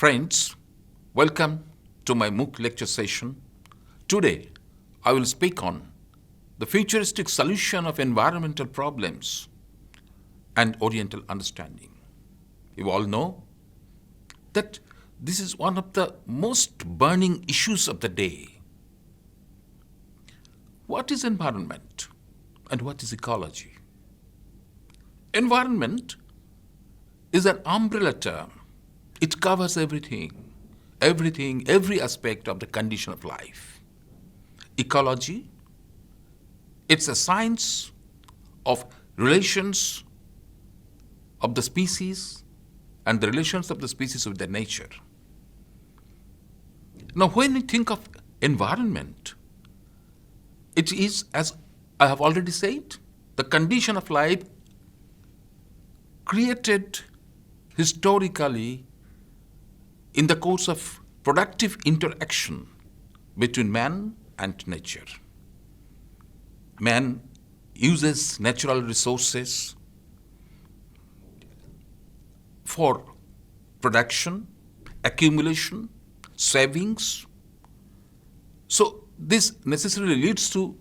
Friends, welcome to my MOOC lecture session. Today, I will speak on the futuristic solution of environmental problems and Oriental understanding. You all know that this is one of the most burning issues of the day. What is environment and what is ecology? Environment is an umbrella term. It covers everything, every aspect of the condition of life. Ecology, it's a science of relations of the species and the relations of the species with their nature. Now, when we think of environment, it is, as I have already said, the condition of life created historically in the course of productive interaction between man and nature. Man uses natural resources for production, accumulation, savings. So this necessarily leads to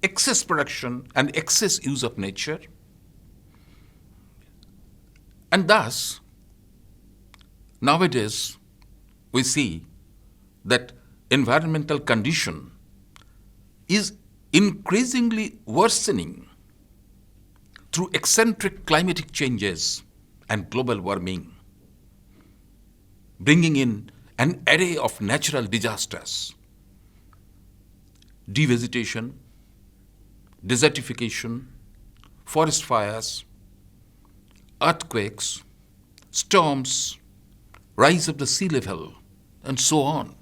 excess production and excess use of nature. And thus, nowadays, we see that environmental condition is increasingly worsening through eccentric climatic changes and global warming, bringing in an array of natural disasters: devegetation, desertification, forest fires, earthquakes, storms, rise of the sea level, and so on,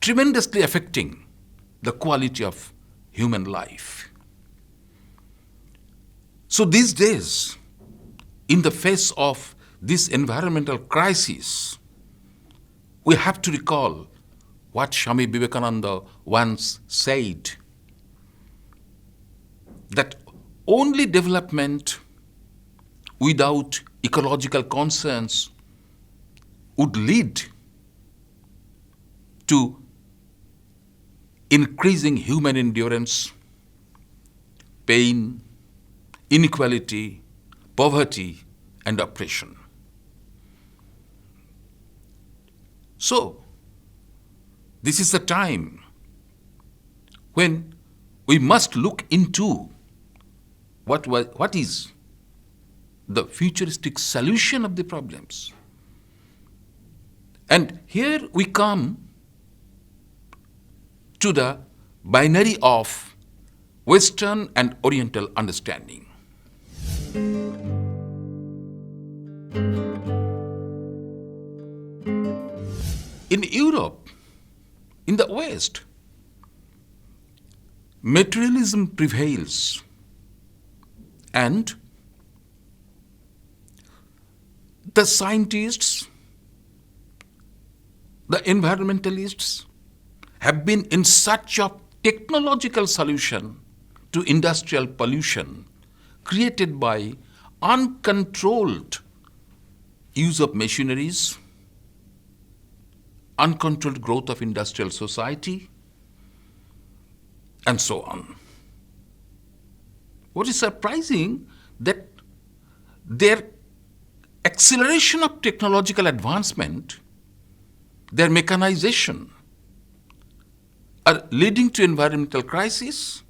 tremendously affecting the quality of human life. So these days, in the face of this environmental crisis, we have to recall what Swami Vivekananda once said, that only development without ecological concerns would lead to increasing human endurance, pain, inequality, poverty, and oppression. So, this is the time when we must look into what is the futuristic solution of the problems. And here we come to the binary of Western and Oriental understanding. In Europe, in the West, materialism prevails, and the scientists, the environmentalists have been in search of technological solution to industrial pollution created by uncontrolled use of machineries, uncontrolled growth of industrial society, and so on. What is surprising that their acceleration of technological advancement, their mechanization, are leading to environmental crisis.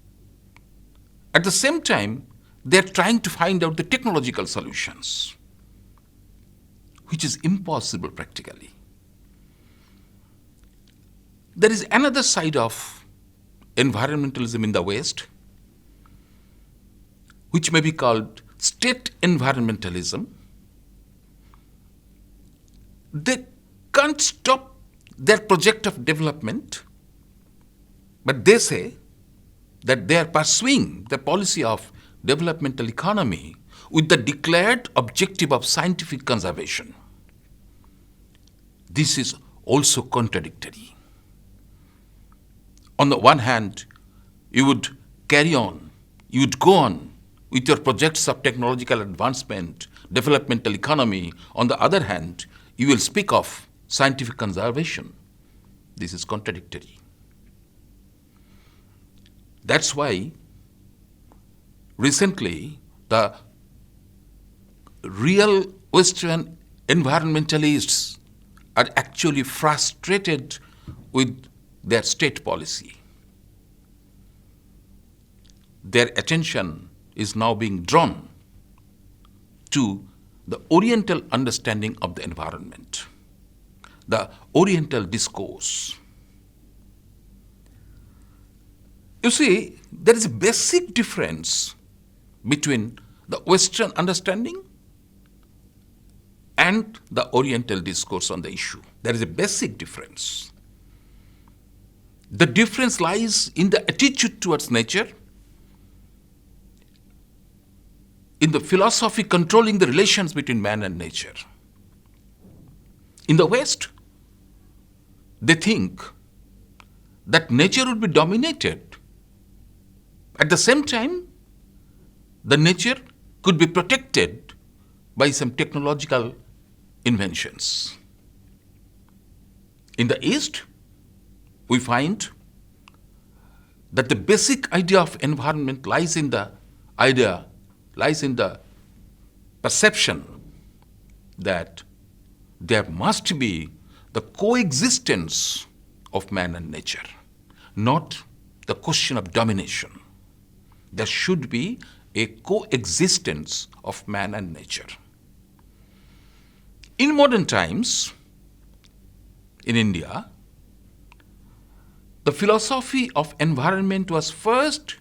At the same time, they are trying to find out the technological solutions, which is impossible practically. There is another side of environmentalism in the West, which may be called state environmentalism. They can't stop their project of development, but they say that they are pursuing the policy of developmental economy with the declared objective of scientific conservation. This is also contradictory. On the one hand, you would go on with your projects of technological advancement, developmental economy. On the other hand, you will speak of scientific conservation. This is contradictory. That's why recently the real Western environmentalists are actually frustrated with their state policy. Their attention is now being drawn to the Oriental understanding of the environment, the Oriental discourse. You see, there is a basic difference between the Western understanding and the Oriental discourse on the issue. There is a basic difference. The difference lies in the attitude towards nature, in the philosophy controlling the relations between man and nature. In the West, they think that nature would be dominated. At the same time, the nature could be protected by some technological inventions. In the East, we find that the basic idea of environment lies in the perception that there must be the coexistence of man and nature, not the question of domination. There should be a coexistence of man and nature. In modern times, in India, the philosophy of environment was first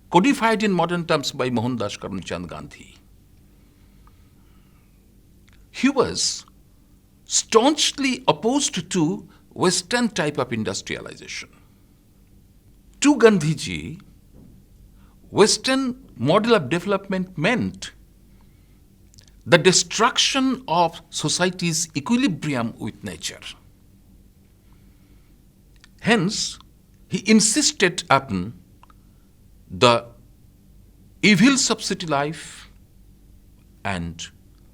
codified in modern terms by Mohandas Karamchand Gandhi. He was staunchly opposed to Western type of industrialization. To Gandhiji, Western model of development meant the destruction of society's equilibrium with nature. Hence, he insisted upon the evils of city life and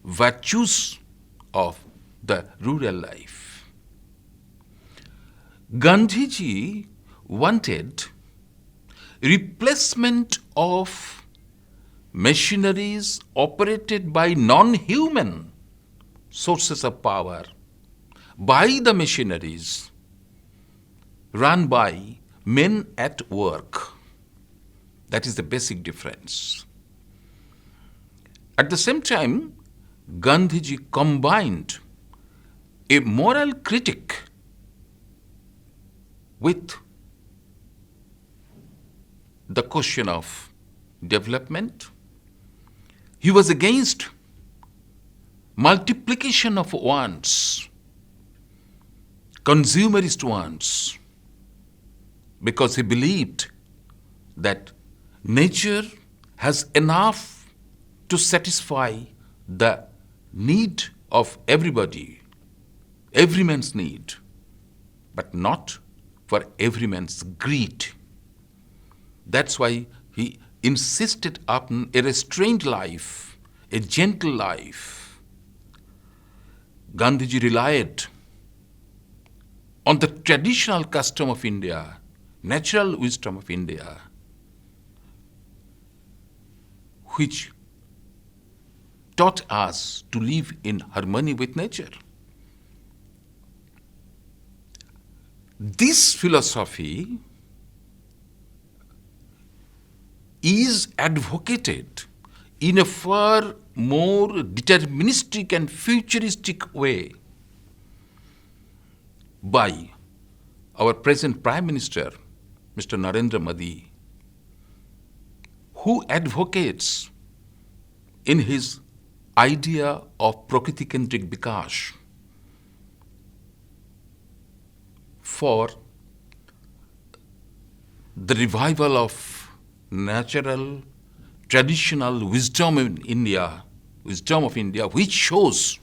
virtues of the rural life. Gandhiji wanted replacement of machineries operated by non-human sources of power by the machineries run by men at work. That is the basic difference. At the same time, Gandhiji combined a moral critic with the question of development. He was against multiplication of wants, consumerist wants, because he believed that nature has enough to satisfy the need of everybody, every man's need, but not for every man's greed. That's why he insisted upon a restrained life, a gentle life. Gandhiji relied on the traditional custom of India, natural wisdom of India, which taught us to live in harmony with nature. This philosophy is advocated in a far more deterministic and futuristic way by our present Prime Minister, Mr. Narendra Modi, who advocates in his idea of Prakriti-Kendric Vikas for the revival of natural, traditional wisdom in India, wisdom of India, which shows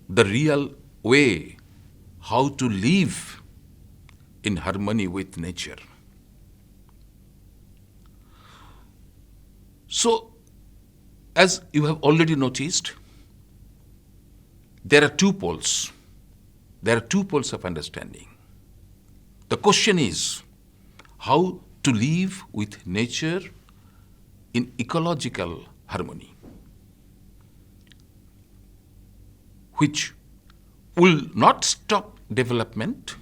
the real way how to live in harmony with nature. So, as you have already noticed, there are two poles. There are two poles of understanding. The question is how to live with nature in ecological harmony, which will not stop development,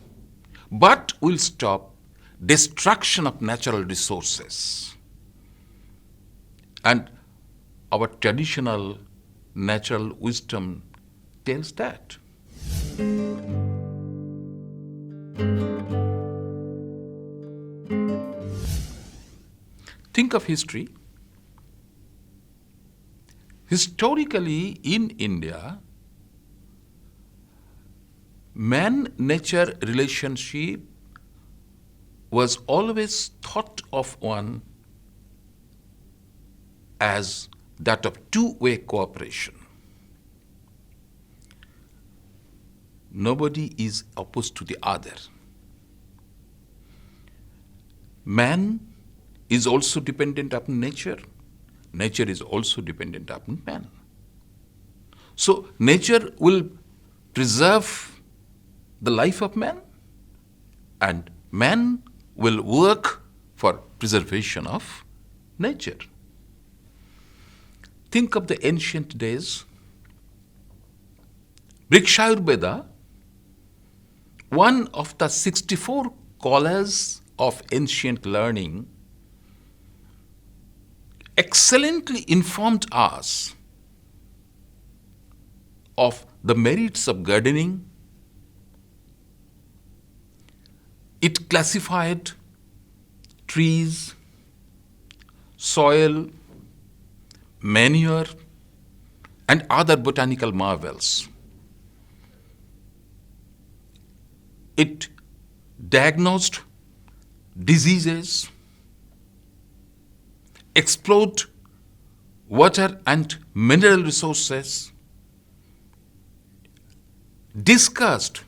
but will stop destruction of natural resources. And our traditional natural wisdom tells that. Think of history. Historically, in India, man-nature relationship was always thought of one as that of two-way cooperation. Nobody is opposed to the other. Man is also dependent upon nature. Nature is also dependent upon man. So nature will preserve the life of man, and man will work for preservation of nature. Think of the ancient days. Vrikshayurveda, one of the 64 scholars of ancient learning, excellently informed us of the merits of gardening. It classified trees, soil, manure, and other botanical marvels. It diagnosed diseases, explored water and mineral resources, discussed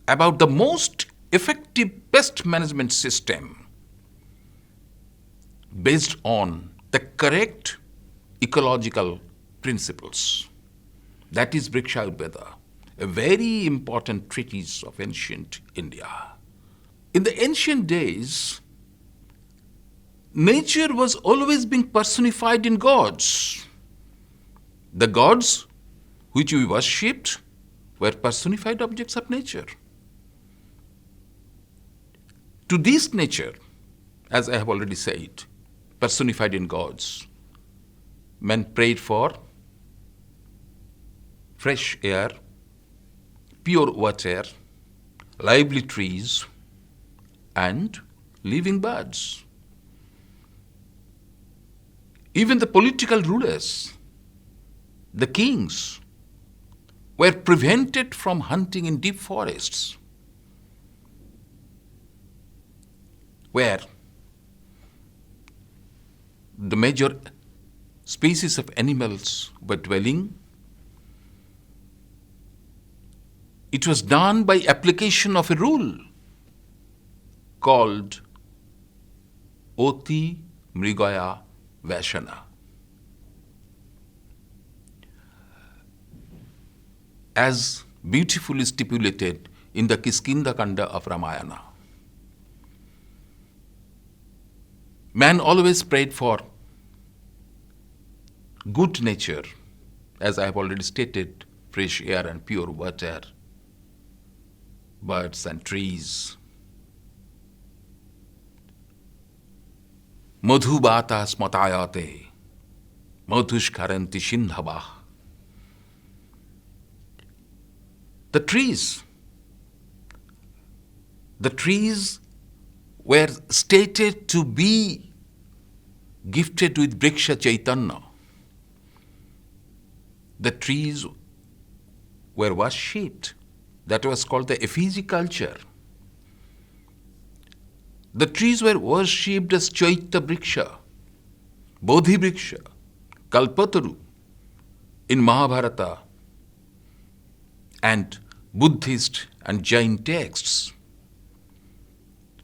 about the most effective pest management system based on the correct ecological principles. That is Vrikshayurveda, a very important treatise of ancient India. In the ancient days, nature was always being personified in gods. The gods which we worshipped were personified objects of nature. To this nature, as I have already said, personified in gods, men prayed for fresh air, pure water, lively trees, and living birds. Even the political rulers, the kings, were prevented from hunting in deep forests, where the major species of animals were dwelling. It was done by application of a rule called Oti Mrigaya Vaishana. As beautifully stipulated in the Kiskinda Kanda of Ramayana. Man always prayed for good nature, as I have already stated, fresh air and pure water, birds and trees. Madhubata smatayate, madhushkaranti shindhavah. The trees were stated to be gifted with Vriksha Chaitanya. The trees were worshipped. That was called the effigy culture. The trees were worshipped as Chaitya Vriksha, Bodhi Vriksha, Kalpataru in Mahabharata and Buddhist and Jain texts.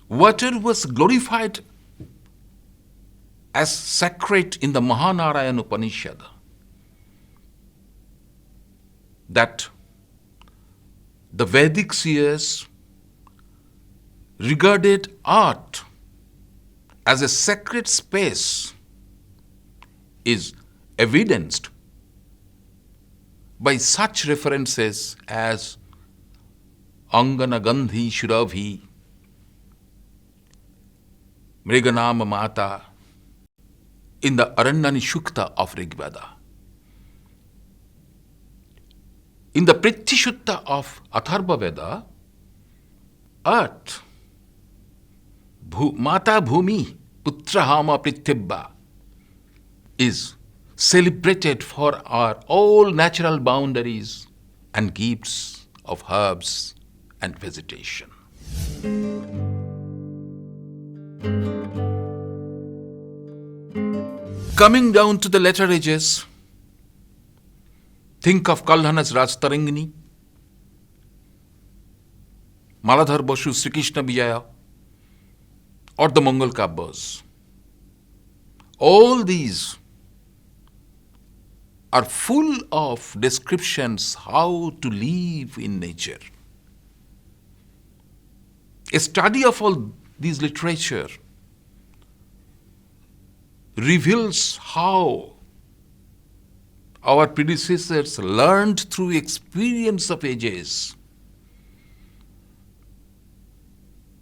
Water was glorified as sacred in the Mahanarayana Upanishad. that the Vedic seers regarded art as a sacred space is evidenced by such references as Angana Gandhi Shurabhi, Mriganama Mata in the Aranyani Shukta of Rigveda. In the Prityashutta of Atharva Veda, earth, Mata Bhumi, Putrahama Prithibha, is celebrated for our all natural boundaries and gifts of herbs and vegetation. Coming down to the later ages, think of Kalhana's Rajtarangini, Maladhar Basu's Sri Krishna Vijaya, or the Mongol Kabbas. All these are full of descriptions how to live in nature. A study of all these literature reveals how our predecessors learned through experience of ages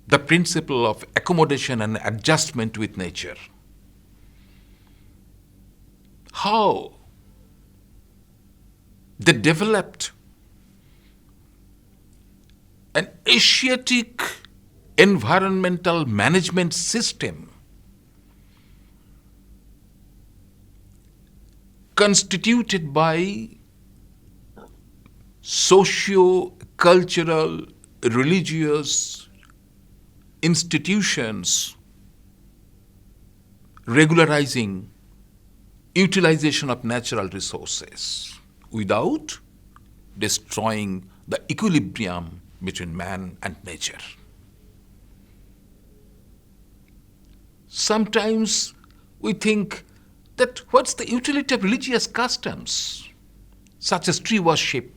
the principle of accommodation and adjustment with nature. How they developed an Asiatic environmental management system constituted by socio-cultural, religious institutions regularizing utilization of natural resources without destroying the equilibrium between man and nature. Sometimes we think that what's the utility of religious customs, such as tree worship,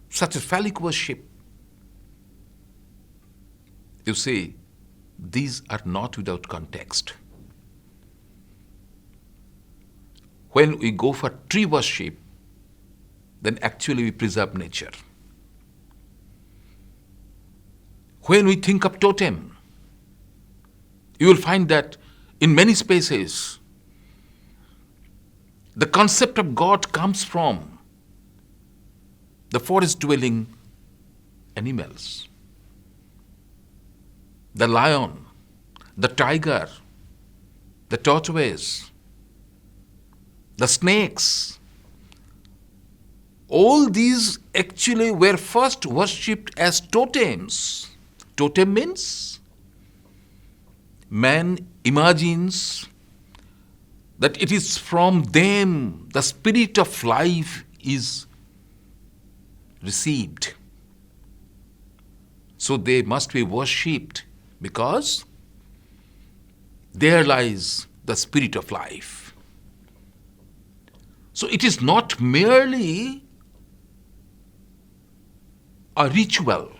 such as phallic worship? You see, these are not without context. When we go for tree worship, then actually we preserve nature. When we think of totem, you will find that in many spaces, the concept of God comes from the forest-dwelling animals. The lion, the tiger, the tortoise, the snakes, all these actually were first worshipped as totems. Totem means man imagines that it is from them the spirit of life is received. So they must be worshipped because there lies the spirit of life. So it is not merely a ritual.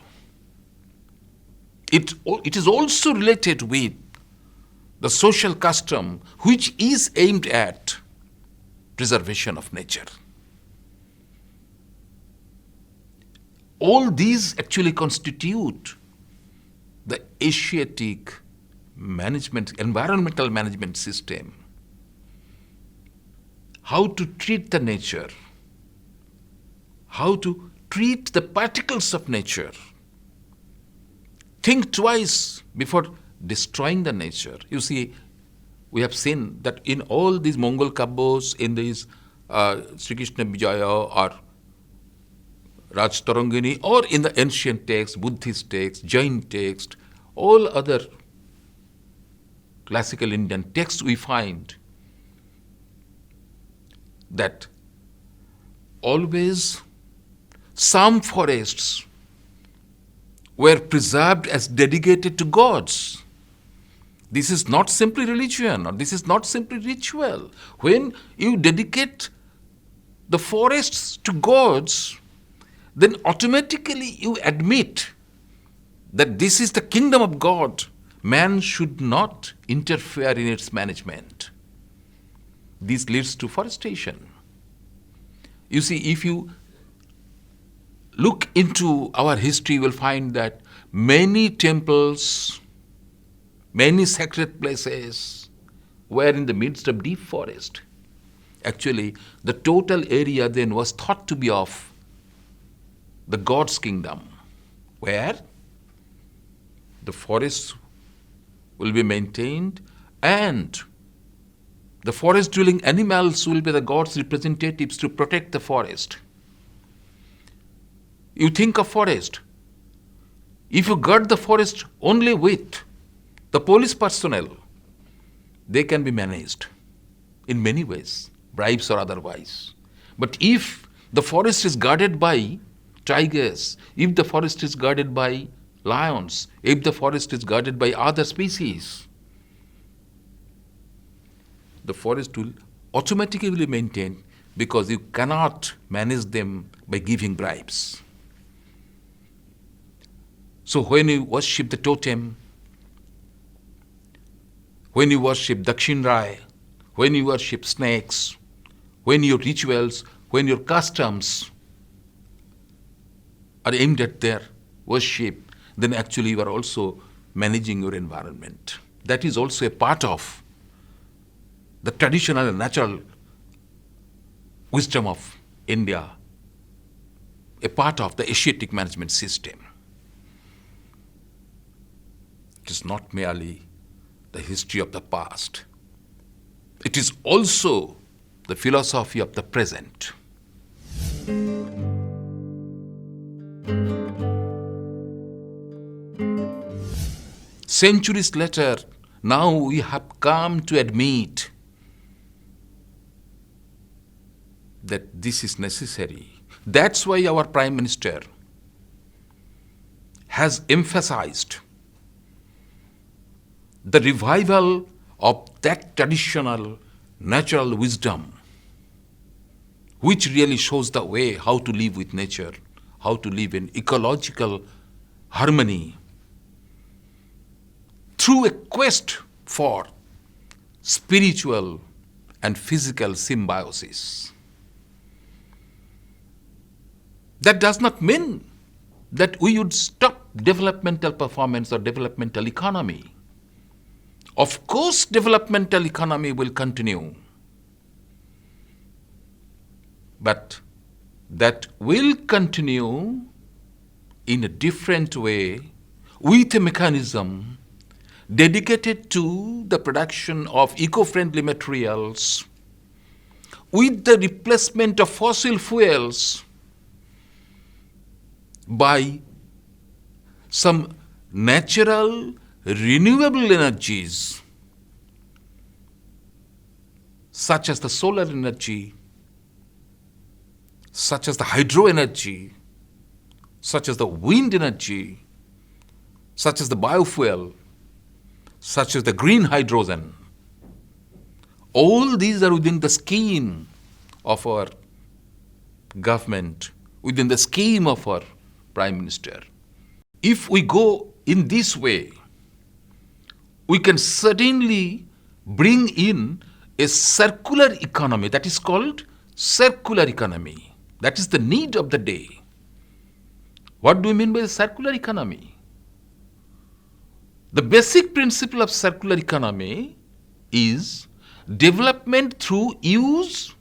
It is also related with the social custom which is aimed at preservation of nature. All these actually constitute the Asiatic environmental management system. How to treat the nature, how to treat the particles of nature. Think twice before destroying the nature. You see, we have seen that in all these Mongol Kabbos, in these Sri Krishna Vijaya or Rajtarangini, or in the ancient texts, Buddhist texts, Jain texts, all other classical Indian texts, we find that always some forests were preserved as dedicated to gods. This is not simply religion, or this is not simply ritual. When you dedicate the forests to gods, then automatically you admit that this is the kingdom of God. Man should not interfere in its management. This leads to forestation. You see, if you look into our history, you will find that many temples, many sacred places were in the midst of deep forest. Actually, the total area then was thought to be of the God's kingdom, where the forests will be maintained and the forest-dwelling animals will be the God's representatives to protect the forest. You think of forest. If you guard the forest only with the police personnel, they can be managed in many ways, bribes or otherwise. But if the forest is guarded by tigers, if the forest is guarded by lions, if the forest is guarded by other species, the forest will automatically be maintained because you cannot manage them by giving bribes. So when you worship the totem, when you worship Dakshin Rai, when you worship snakes, when your rituals, when your customs are aimed at their worship, then actually you are also managing your environment. That is also a part of the traditional and natural wisdom of India, a part of the Asiatic management system. It is not merely the history of the past. It is also the philosophy of the present. Centuries later, now we have come to admit that this is necessary. That's why our Prime Minister has emphasized the revival of that traditional natural wisdom which really shows the way how to live with nature, how to live in ecological harmony through a quest for spiritual and physical symbiosis. That does not mean that we would stop developmental performance or developmental economy. Of course, developmental economy will continue, but that will continue in a different way with a mechanism dedicated to the production of eco-friendly materials, with the replacement of fossil fuels by some natural renewable energies such as the solar energy, such as the hydro energy, such as the wind energy, such as the biofuel, such as the green hydrogen. All these are within the scheme of our government, within the scheme of our Prime Minister. If we go in this way, we can certainly bring in a circular economy that is called circular economy. That is the need of the day. What do we mean by the circular economy? The basic principle of circular economy is development through use,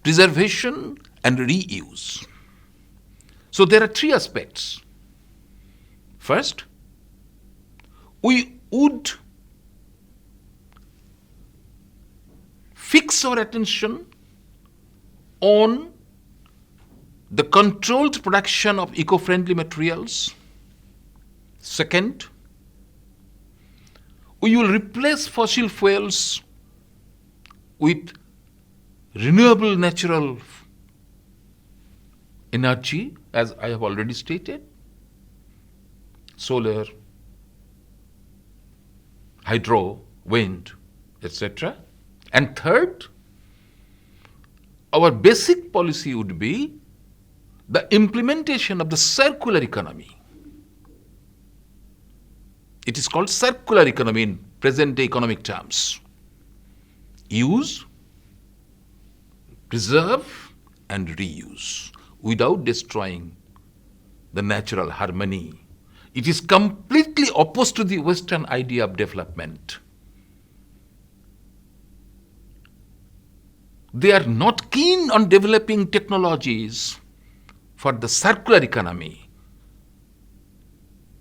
preservation, and reuse. So there are three aspects. First, we would fix our attention on the controlled production of eco-friendly materials. Second, we will replace fossil fuels with renewable natural energy, as I have already stated, solar, hydro, wind, etc. And third, our basic policy would be the implementation of the circular economy. It is called circular economy in present-day economic terms. Use, preserve, and reuse without destroying the natural harmony. It is completely opposed to the Western idea of development. They are not keen on developing technologies for the circular economy.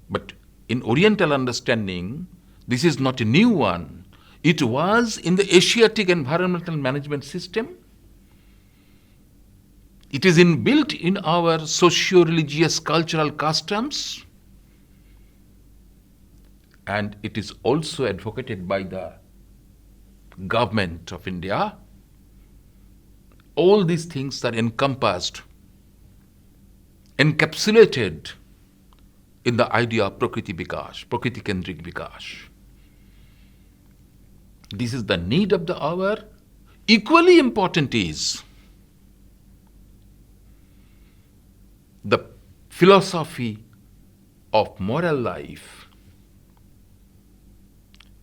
But in Oriental understanding, this is not a new one. It was in the Asiatic environmental management system. It is inbuilt in our socio-religious cultural customs. And it is also advocated by the government of India. All these things are encompassed, encapsulated in the idea of Prakriti Bikash, Prakriti Kendrik Bikash. This is the need of the hour. Equally important is the philosophy of moral life,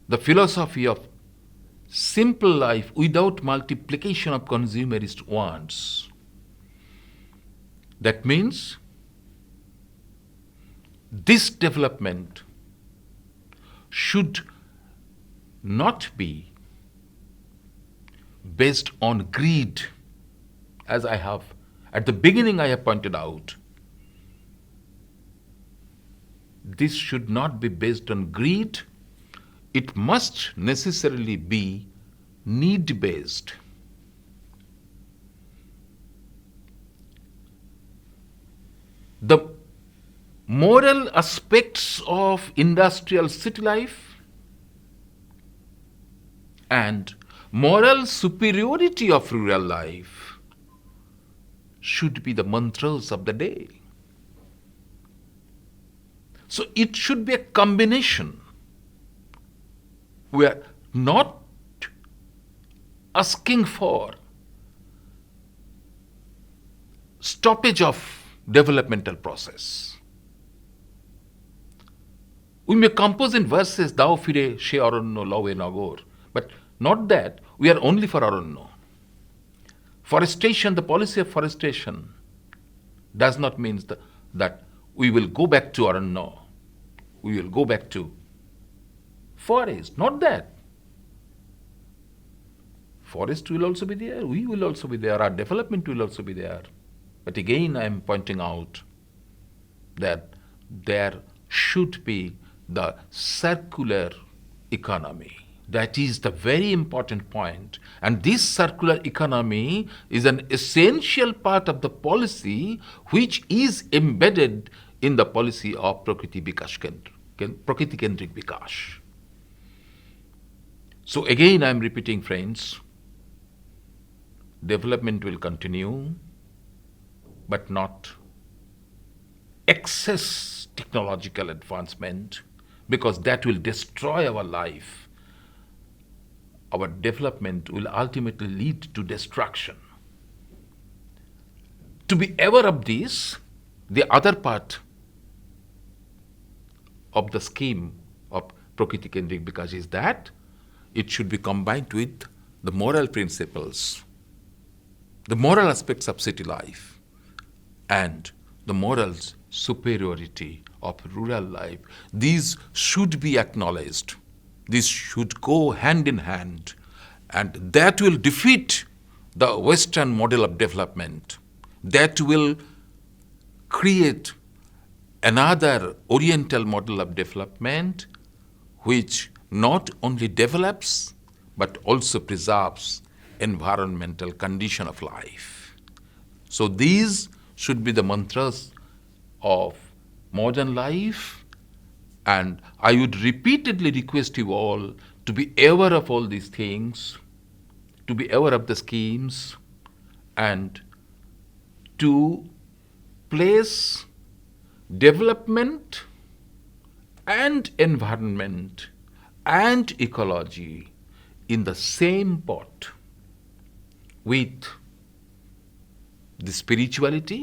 the philosophy of simple life without multiplication of consumerist wants. That means this development should not be based on greed, as I have at the beginning I have pointed out. This should not be based on greed. It must necessarily be need-based. The moral aspects of industrial city life and moral superiority of rural life should be the mantras of the day. So it should be a combination. We are not asking for stoppage of developmental process. We may compose in verses, thou fire she aranno love nagor, but not that we are only for aranno. Forestation, the policy of forestation does not mean that we will go back to aranno. We will go back to forest, not that. Forest will also be there, we will also be there, our development will also be there. But again, I am pointing out that there should be the circular economy. That is the very important point. And this circular economy is an essential part of the policy which is embedded in the policy of Prakriti Kendrik Bikash. So again, I am repeating, friends, development will continue, but not excess technological advancement, because that will destroy our life. Our development will ultimately lead to destruction. To be aware of this, the other part of the scheme of Prakriti Kendrik Bikash is that it should be combined with the moral principles, the moral aspects of city life, and the moral superiority of rural life. These should be acknowledged. These should go hand in hand, and that will defeat the Western model of development. That will create another Oriental model of development which not only develops but also preserves environmental condition of life. So these should be the mantras of modern life, and I would repeatedly request you all to be aware of all these things, to be aware of the schemes, and to place development and environment and ecology in the same pot with the spirituality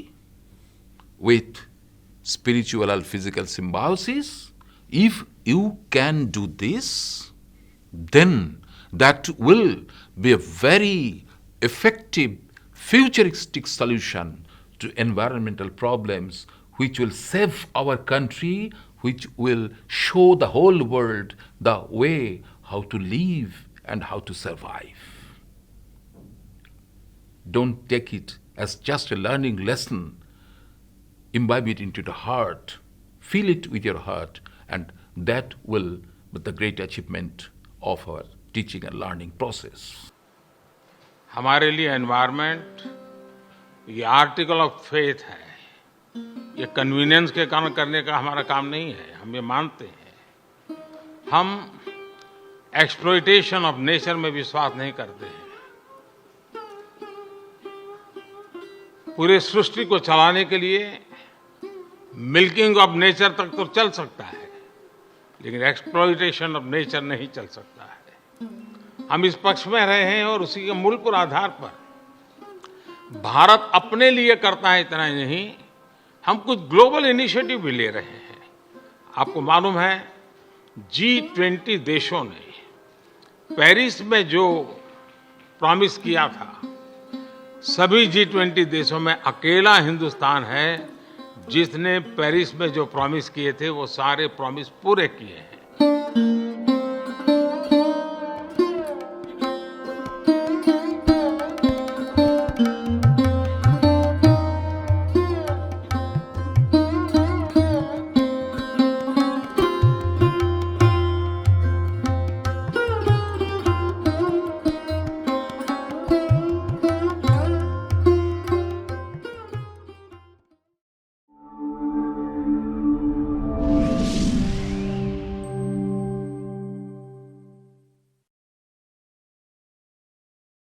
with spiritual physical symbiosis. If you can do this, then that will be a very effective futuristic solution to environmental problems, which will save our country, which will show the whole world the way how to live and how to survive. Don't take it as just a learning lesson. Imbibe it into the heart, feel it with your heart, and that will be the great achievement of our teaching and learning process. हमारे लिए environment ये article of faith है, ये convenience के कारण करने का हमारा काम नहीं है, हम ये मानते हैं। हम एक्सप्लॉइटेशन ऑफ नेचर में विश्वास नहीं करते हैं। पूरे सृष्टि को चलाने के लिए मिल्किंग ऑफ नेचर तक तो चल सकता है, लेकिन एक्सप्लॉइटेशन ऑफ नेचर नहीं चल सकता है। हम इस पक्ष में रहे हैं और उसी के मूल पर आधार पर भारत अपने लिए करता है, इतना ही नहीं, हम कुछ ग्लोबल इनिशिएटिव भी ले रहे हैं। आपको मालूम है G20 देशों ने पेरिस में जो प्रॉमिस किया था, सभी G20 देशों में अकेला हिंदुस्तान है जिसने पेरिस में जो प्रॉमिस किए थे वो सारे प्रॉमिस पूरे किए हैं।